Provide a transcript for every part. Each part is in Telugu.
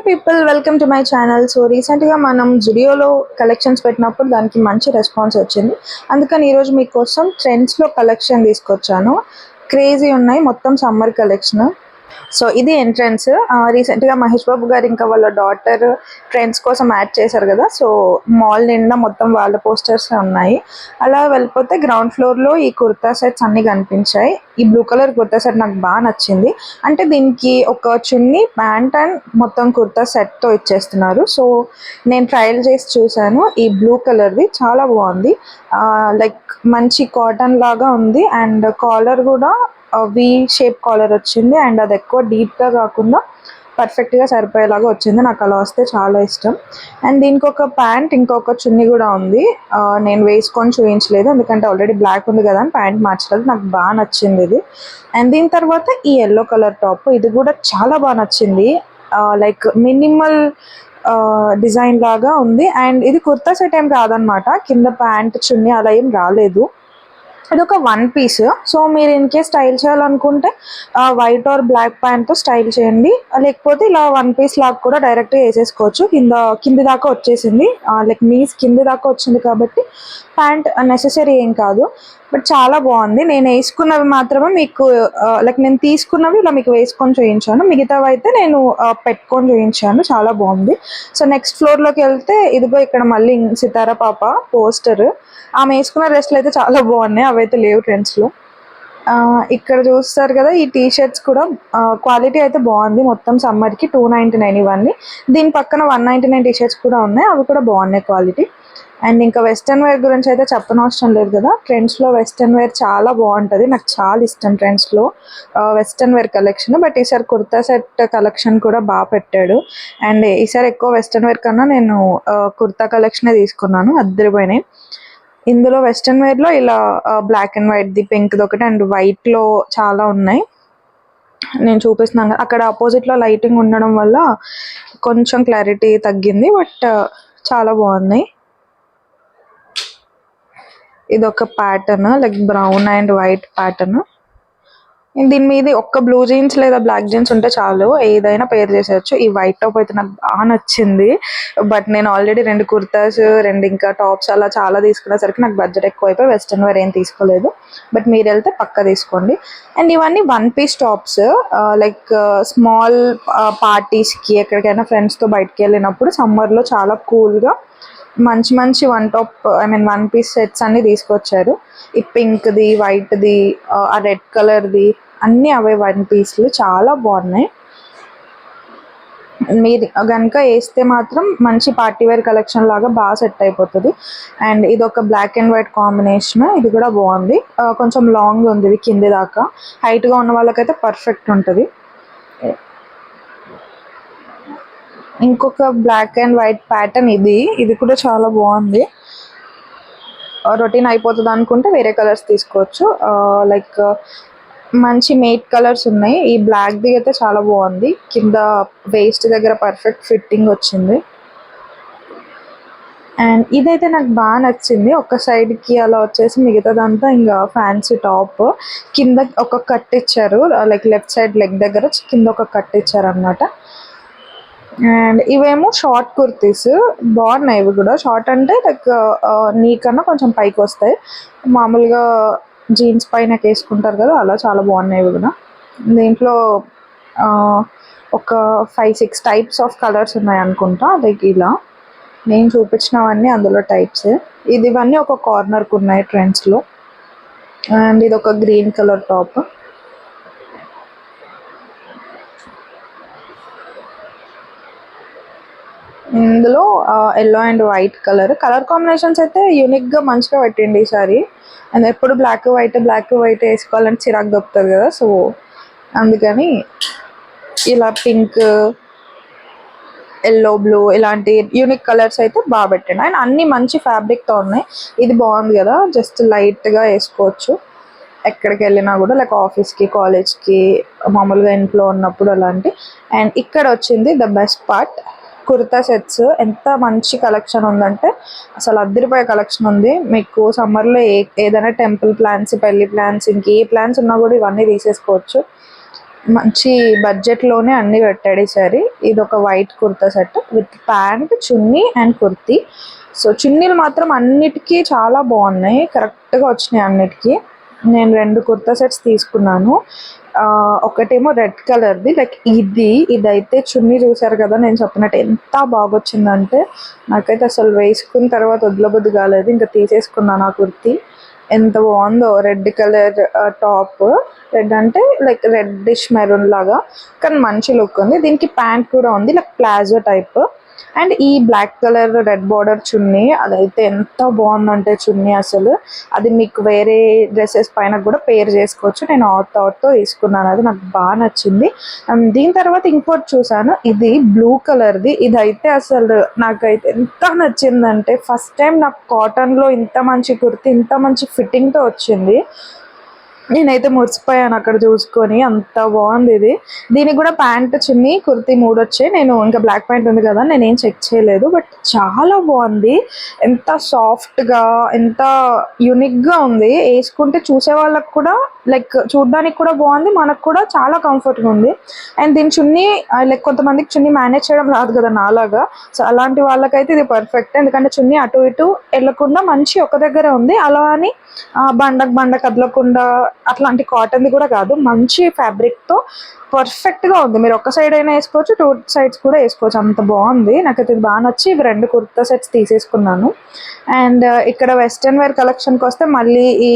People, welcome to my channel. So రీసెంట్గా మనం జుడియోలో కలెక్షన్స్ పెట్టినప్పుడు దానికి మంచి రెస్పాన్స్ వచ్చింది. అందుకని ఈరోజు మీకోసం ట్రెండ్స్లో కలెక్షన్ తీసుకొచ్చాను. క్రేజీ ఉన్నాయి, మొత్తం సమ్మర్ కలెక్షన్. సో ఇది ఎంట్రన్స్. రీసెంట్గా మహేష్ బాబు గారు ఇంకా వాళ్ళ డాటర్ ట్రెండ్స్ కోసం యాడ్ చేశారు కదా, సో మాల్ నిండా మొత్తం వాళ్ళ పోస్టర్స్ ఉన్నాయి. అలా వెళ్ళిపోతే గ్రౌండ్ ఫ్లోర్లో ఈ కుర్తా సెట్స్ అన్నీ కనిపించాయి. ఈ బ్లూ కలర్ కుర్తా సెట్ నాకు బాగా నచ్చింది. అంటే దీనికి ఒక చున్నీ, ప్యాంట్ అండ్ మొత్తం కుర్తా సెట్తో ఇచ్చేస్తున్నారు. సో నేను ట్రయల్ చేసి చూశాను. ఈ బ్లూ కలర్ది చాలా బాగుంది. లైక్ మంచి కాటన్ లాగా ఉంది అండ్ కాలర్ కూడా వి షేప్ కాలర్ వచ్చింది అండ్ అది ఎక్కువ డీప్గా కాకుండా పర్ఫెక్ట్గా సరిపోయేలాగా వచ్చింది. నాకు అలా వస్తే చాలా ఇష్టం. అండ్ దీనికి ఒక ప్యాంట్, ఇంకొక చున్నీ కూడా ఉంది. నేను వేసుకొని చూపించలేదు ఎందుకంటే ఆల్రెడీ బ్లాక్ ఉంది కదా అని ప్యాంట్ మార్చలేదు. నాకు బాగా నచ్చింది ఇది. అండ్ దీని తర్వాత ఈ ఎల్లో కలర్ టాప్, ఇది కూడా చాలా బాగా నచ్చింది. లైక్ మినిమల్ డిజైన్ లాగా ఉంది అండ్ ఇది కుర్తా సెట్ ఏం కాదనమాట. కింద ప్యాంట్, చున్నీ అలా ఏం రాలేదు. ఇది ఒక వన్ పీస్. సో మీరు ఇన్ కేస్ స్టైల్ చేయాలనుకుంటే వైట్ ఆర్ బ్లాక్ ప్యాంట్తో స్టైల్ చేయండి, లేకపోతే ఇలా వన్ పీస్ లాగా కూడా డైరెక్ట్గా వేసేసుకోవచ్చు. కింది దాకా వచ్చేసింది, లైక్ నీస్ కింది దాకా వచ్చింది కాబట్టి ప్యాంట్ నెసెసరీ ఏం కాదు. బట్ చాలా బాగుంది. నేను వేసుకున్నవి మాత్రమే మీకు లైక్ నేను తీసుకున్నవి ఇలా మీకు వేసుకొని చూపించాను, మిగతావి అయితే నేను పెట్టుకొని చూపించాను. చాలా బాగుంది. సో నెక్స్ట్ ఫ్లోర్లోకి వెళ్తే ఇదిగో ఇక్కడ మళ్ళీ సితారా పాప పోస్టర్. ఆమె వేసుకున్న డ్రెస్లు అయితే చాలా బాగున్నాయి, అవైతే లేవు ట్రెండ్స్లో. ఇక్కడ చూస్తారు కదా, ఈ టీ షర్ట్స్ కూడా క్వాలిటీ అయితే బాగుంది. మొత్తం సమ్మర్కి 299 ఇవన్నీ. దీని పక్కన 199 టీ షర్ట్స్ కూడా ఉన్నాయి, అవి కూడా బాగున్నాయి క్వాలిటీ. అండ్ ఇంకా వెస్ట్రన్ వేర్ గురించి అయితే చెప్పనవసరం లేదు కదా. ట్రెండ్స్లో వెస్ట్రన్ వేర్ చాలా బాగుంటుంది, నాకు చాలా ఇష్టం ట్రెండ్స్లో వెస్ట్రన్ వేర్ కలెక్షన్. బట్ ఈసారి కుర్తా సెట్ కలెక్షన్ కూడా బాగా పెట్టాడు. అండ్ ఈసారి ఎక్కువ వెస్ట్రన్ వేర్ కన్నా నేను కుర్తా కలెక్షనే తీసుకున్నాను, అద్దరిపోయినాయి. ఇందులో వెస్ట్రన్ వేర్లో ఇలా బ్లాక్ అండ్ వైట్ది, పింక్ది ఒకటి అండ్ వైట్లో చాలా ఉన్నాయి. నేను చూపిస్తున్నాను అక్కడ ఆపోజిట్లో లైటింగ్ ఉండడం వల్ల కొంచెం క్లారిటీ తగ్గింది, బట్ చాలా బాగున్నాయి. ఇది ఒక pattern, like brown and white pattern. దీని మీద ఒక్క బ్లూ జీన్స్ లేదా బ్లాక్ జీన్స్ ఉంటే చాలు, ఏదైనా పేర్ చేసేయచ్చు. ఈ వైట్ టాప్ అయితే నాకు బాగా నచ్చింది. బట్ నేను ఆల్రెడీ 2 కుర్తాస్, 2 ఇంకా టాప్స్ అలా చాలా తీసుకునేసరికి నాకు బడ్జెట్ ఎక్కువ అయిపోయి వెస్ట్రన్ వేర్ ఏం తీసుకోలేదు. బట్ మీరు వెళ్తే పక్కా తీసుకోండి. అండ్ ఇవన్నీ one piece tops, like small పార్టీస్కి ఎక్కడికైనా ఫ్రెండ్స్తో బయటకు వెళ్ళినప్పుడు సమ్మర్లో చాలా కూల్గా మంచి వన్ పీస్ సెట్స్ అన్ని తీసుకొచ్చారు. ఈ పింక్ది, వైట్ది, ఆ రెడ్ కలర్ది అన్నీ అవే వన్ పీస్లు చాలా బాగున్నాయి. మీరు కనుక వేస్తే మాత్రం మంచి పార్టీ వేర్ కలెక్షన్ లాగా బాగా సెట్ అయిపోతుంది. అండ్ ఇది ఒక బ్లాక్ అండ్ వైట్ కాంబినేషన్, ఇది కూడా బాగుంది. కొంచెం లాంగ్ ఉంది ఇది కింది దాకా, హైట్గా ఉన్న వాళ్ళకైతే పర్ఫెక్ట్ ఉంటుంది. ఇంకొక బ్లాక్ అండ్ వైట్ ప్యాటర్న్, ఇది కూడా చాలా బాగుంది. రొటీన్ అయిపోతుంది అనుకుంటే వేరే కలర్స్ తీసుకోవచ్చు. లైక్ మంచి మేట్ కలర్స్ ఉన్నాయి. ఈ బ్లాక్ది అయితే చాలా బాగుంది, కింద వేస్ట్ దగ్గర పర్ఫెక్ట్ ఫిట్టింగ్ వచ్చింది. అండ్ ఇదైతే నాకు బాగా నచ్చింది. ఒక సైడ్కి అలా వచ్చేసి మిగతాదంతా ఇంకా ఫ్యాన్సీ టాప్, కింద ఒక కట్ ఇచ్చారు, లైక్ లెఫ్ట్ సైడ్ లెగ్ దగ్గర కింద ఒక కట్ ఇచ్చారు అనమాట. అండ్ ఇవేమో షార్ట్ కుర్తీస్, బాగున్నాయి. ఇవి కూడా షార్ట్ అంటే లైక్ నీకన్నా కొంచెం పైకి వస్తాయి, మామూలుగా జీన్స్ పైన వేసుకుంటారు కదా, అలా చాలా బాగున్నాయి. ఇవి కూడా దీంట్లో ఒక 5-6 టైప్స్ ఆఫ్ కలర్స్ ఉన్నాయి అనుకుంటా. లైక్ ఇలా నేను చూపించినవన్నీ అందులో టైప్స్. ఇవన్నీ ఒక కార్నర్కి ఉన్నాయి ట్రెండ్స్లో. అండ్ ఇది ఒక గ్రీన్ కలర్ టాప్. ఇందులో yellow and white colour combinations అయితే యూనిక్గా మంచిగా పెట్టండి ఈసారి. అండ్ ఎప్పుడు బ్లాక్ వైట్ వేసుకోవాలంటే చిరాకు దొరుకుతుంది కదా, సో అందుకని ఇలా పింక్, ఎల్లో, బ్లూ ఇలాంటి యూనిక్ కలర్స్ అయితే బాగా పెట్టండి. అండ్ అన్నీ మంచి ఫ్యాబ్రిక్తో ఉన్నాయి. ఇది బాగుంది కదా, జస్ట్ లైట్గా వేసుకోవచ్చు ఎక్కడికి వెళ్ళినా కూడా, లైక్ ఆఫీస్కి, కాలేజ్కి, మామూలుగా ఇంట్లో ఉన్నప్పుడు అలాంటి. అండ్ ఇక్కడ వచ్చింది the best part, kurta sets. ఎంత మంచి కలెక్షన్ ఉందంటే అసలు అద్దరిపోయే కలెక్షన్ ఉంది. మీకు సమ్మర్లో ఏదైనా టెంపుల్ ప్లాన్స్, పెళ్లి ప్లాన్స్, ఇంకే ప్లాన్స్ ఉన్నా కూడా ఇవన్నీ తీసేసుకోవచ్చు. మంచి బడ్జెట్లోనే అన్నీ పెట్టాడు ఈసారి. ఇది ఒక white kurta set with pant, chunni and kurti. So చున్నీలు మాత్రం అన్నిటికీ చాలా బాగున్నాయి, కరెక్ట్గా వచ్చినాయి అన్నిటికీ. నేను 2 కుర్తా సెట్స్ తీసుకున్నాను. ఒకటేమో రెడ్ కలర్ది, లైక్ ఇదైతే చున్నీ చూసారు కదా, నేను చెప్పినట్టు ఎంత బాగొచ్చిందంటే నాకైతే అసలు వేసుకున్న తర్వాత వదలబుద్ధి కాలేదు, ఇంకా తీసేసుకున్నాను ఆ కుర్తీ. ఎంత బాగుందో, రెడ్ కలర్ టాప్. రెడ్ అంటే లైక్ రెడ్డిష్ మెరూన్ లాగా, కానీ మంచి లుక్ ఉంది. దీనికి ప్యాంట్ కూడా ఉంది, లైక్ ప్లాజో టైప్. అండ్ ఈ బ్లాక్ కలర్ రెడ్ బార్డర్ చున్నీ, అదైతే ఎంత బాగుందంటే చున్నీ అసలు, అది మీకు వేరే డ్రెస్సెస్ పైన కూడా పేర్ చేసుకోవచ్చు. నేను తో తీసుకున్నాను, అది నాకు బాగా నచ్చింది. దీని తర్వాత ఇంకోటి చూసాను, ఇది బ్లూ కలర్ది. ఇదైతే అసలు నాకైతే ఎంత నచ్చిందంటే, ఫస్ట్ టైం నాకు కాటన్లో ఇంత మంచి కుర్తి ఇంత మంచి ఫిట్టింగ్తో వచ్చింది. నేనైతే మురిసిపోయాను అక్కడ చూసుకొని, అంత బాగుంది ఇది. దీనికి కూడా ప్యాంట్, చున్నీ, కుర్తీ 3 వచ్చాయి. నేను ఇంకా బ్లాక్ ప్యాంట్ ఉంది కదా, నేనేం చెక్ చేయలేదు, బట్ చాలా బాగుంది. ఎంత సాఫ్ట్గా, ఎంత యూనిక్గా ఉంది. వేసుకుంటే చూసే వాళ్ళకి కూడా లైక్ చూడడానికి కూడా బాగుంది, మనకు కూడా చాలా కంఫర్ట్గా ఉంది. అండ్ దీని చున్నీ లైక్ కొంతమందికి చున్నీ మేనేజ్ చేయడం రాదు కదా నాలాగా, సో అలాంటి వాళ్ళకైతే ఇది పర్ఫెక్ట్. ఎందుకంటే చున్నీ అటు ఇటు వెళ్ళకుండా మంచి ఒక దగ్గరే ఉంది. అలా అని బండ కదలకుండా అట్లాంటి కాటన్ది కూడా కాదు, మంచి ఫ్యాబ్రిక్తో పర్ఫెక్ట్గా ఉంది. మీరు ఒక సైడ్ అయినా వేసుకోవచ్చు, 2 సైడ్స్ కూడా వేసుకోవచ్చు, అంత బాగుంది. నాకైతే ఇది బాగా నచ్చి ఇవి 2 కుర్తా సెట్స్ తీసేసుకున్నాను. అండ్ ఇక్కడ వెస్ట్రన్ వేర్ కలెక్షన్కి వస్తే మళ్ళీ ఈ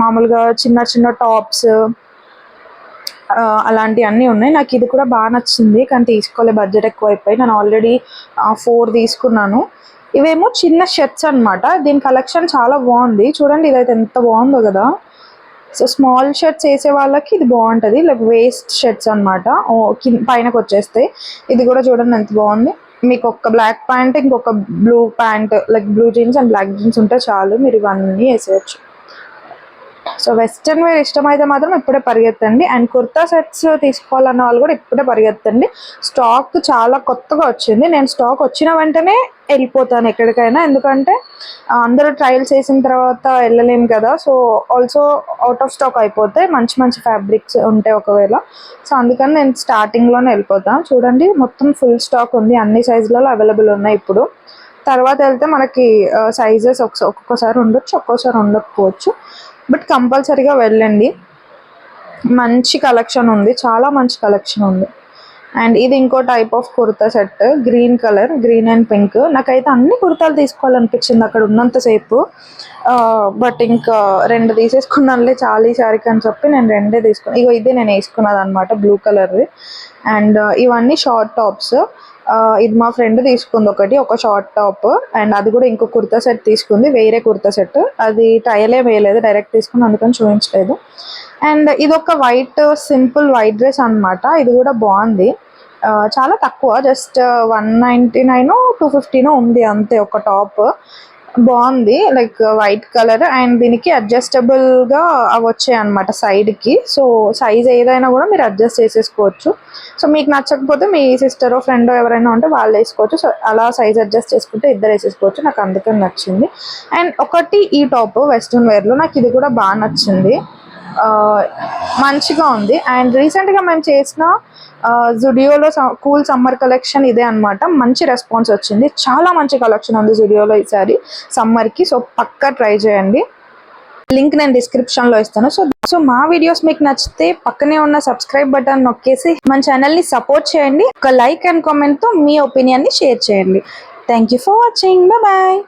మామూలుగా చిన్న చిన్న టాప్స్ అలాంటివన్నీ ఉన్నాయి. నాకు ఇది కూడా బాగా నచ్చింది, కానీ తీసుకోలే, బడ్జెట్ ఎక్కువ అయిపోయి. నేను ఆల్రెడీ 4 తీసుకున్నాను. ఇవేమో చిన్న షర్ట్స్ అనమాట. దీని కలెక్షన్ చాలా బాగుంది, చూడండి ఇదైతే ఎంత బాగుందో కదా. సో స్మాల్ షర్ట్స్ వేసే వాళ్ళకి ఇది బాగుంటుంది, లైక్ వేస్ట్ షర్ట్స్ అనమాట, పైనకి వచ్చేస్తాయి. ఇది కూడా చూడండి ఎంత బాగుంది. మీకు ఒక బ్లాక్ ప్యాంట్, ఇంకొక blue pant, like blue jeans and black jeans ఉంటే చాలు, మీరు ఇవన్నీ వేసేయచ్చు. సో వెస్ట్రన్ వేర్ ఇష్టమైతే మాత్రం ఇప్పుడే పరిగెత్తండి. అండ్ కుర్తా సెట్స్ తీసుకోవాలన్న వాళ్ళు కూడా ఇప్పుడే పరిగెత్తండి. స్టాక్ చాలా కొత్తగా వచ్చింది. నేను స్టాక్ వచ్చిన వెంటనే వెళ్ళిపోతాను ఎక్కడికైనా, ఎందుకంటే అందరూ ట్రయల్స్ వేసిన తర్వాత వెళ్ళలేము కదా. So also out of stock అయిపోతే మంచి మంచి ఫ్యాబ్రిక్స్ ఉంటాయి ఒకవేళ. సో అందుకని నేను స్టార్టింగ్లోనే వెళ్ళిపోతాను. చూడండి మొత్తం ఫుల్ స్టాక్ ఉంది, అన్ని సైజులలో అవైలబుల్ ఉన్నాయి ఇప్పుడు. తర్వాత వెళ్తే మనకి సైజెస్ ఒక్కొక్కసారి ఉండొచ్చు, ఒక్కోసారి ఉండకపోవచ్చు, బట్ కంపల్సరీగా వెళ్ళండి. మంచి కలెక్షన్ ఉంది, చాలా మంచి కలెక్షన్ ఉంది. అండ్ ఇది ఇంకో type of kurta set, green colour, green and pink. నాకైతే అన్ని కుర్తాలు తీసుకోవాలనిపించింది అక్కడ ఉన్నంతసేపు, బట్ ఇంకా 2 తీసేసుకున్నానులే చాలు ఈసారికి అని చెప్పి నేను 2 తీసుకున్నాను. ఇగో ఇదే నేను వేసుకున్నది అనమాట, బ్లూ కలర్ది. అండ్ ఇవన్నీ షార్ట్ టాప్స్. ఇది మా ఫ్రెండ్ తీసుకుంది ఒక షార్ట్ టాప్, అండ్ అది కూడా ఇంకో కుర్తా సెట్ తీసుకుంది, వేరే కుర్తా సెట్. అది ట్రయలే వేయలేదు, డైరెక్ట్ తీసుకుంది, అందుకని చూపించలేదు. అండ్ ఇది ఒక సింపుల్ వైట్ డ్రెస్ అనమాట. ఇది కూడా బాగుంది, చాలా తక్కువ, జస్ట్ 199 250 ఉంది అంతే. ఒక టాప్ బాగుంది, లైక్ వైట్ కలర్. అండ్ దీనికి అడ్జస్టబుల్గా అవి వచ్చాయి అనమాట సైడ్కి. సో సైజ్ ఏదైనా కూడా మీరు అడ్జస్ట్ చేసేసుకోవచ్చు. సో మీకు నచ్చకపోతే మీ సిస్టరో ఫ్రెండో ఎవరైనా ఉంటే వాళ్ళు వేసుకోవచ్చు. సో అలా సైజ్ అడ్జస్ట్ చేసుకుంటే ఇద్దరు వేసేసుకోవచ్చు. నాకు అందుకని నచ్చింది. అండ్ ఒకటి ఈ టాప్ వెస్ట్రన్ వేర్లో నాకు ఇది కూడా బాగా నచ్చింది, మంచిగా ఉంది. అండ్ రీసెంట్గా మేము చేసిన జుడియోలో కూల్ సమ్మర్ కలెక్షన్ ఇదే అనమాట. మంచి రెస్పాన్స్ వచ్చింది, చాలా మంచి కలెక్షన్ ఉంది జుడియోలో ఈసారి సమ్మర్కి. సో పక్కా ట్రై చేయండి, లింక్ నేను డిస్క్రిప్షన్లో ఇస్తాను. సో మా వీడియోస్ మీకు నచ్చితే పక్కనే ఉన్న సబ్స్క్రైబ్ బటన్ నొక్కేసి మన ఛానల్ని సపోర్ట్ చేయండి. ఒక లైక్ అండ్ కామెంట్తో మీ ఒపీనియన్ని షేర్ చేయండి. Thank you for watching, bye.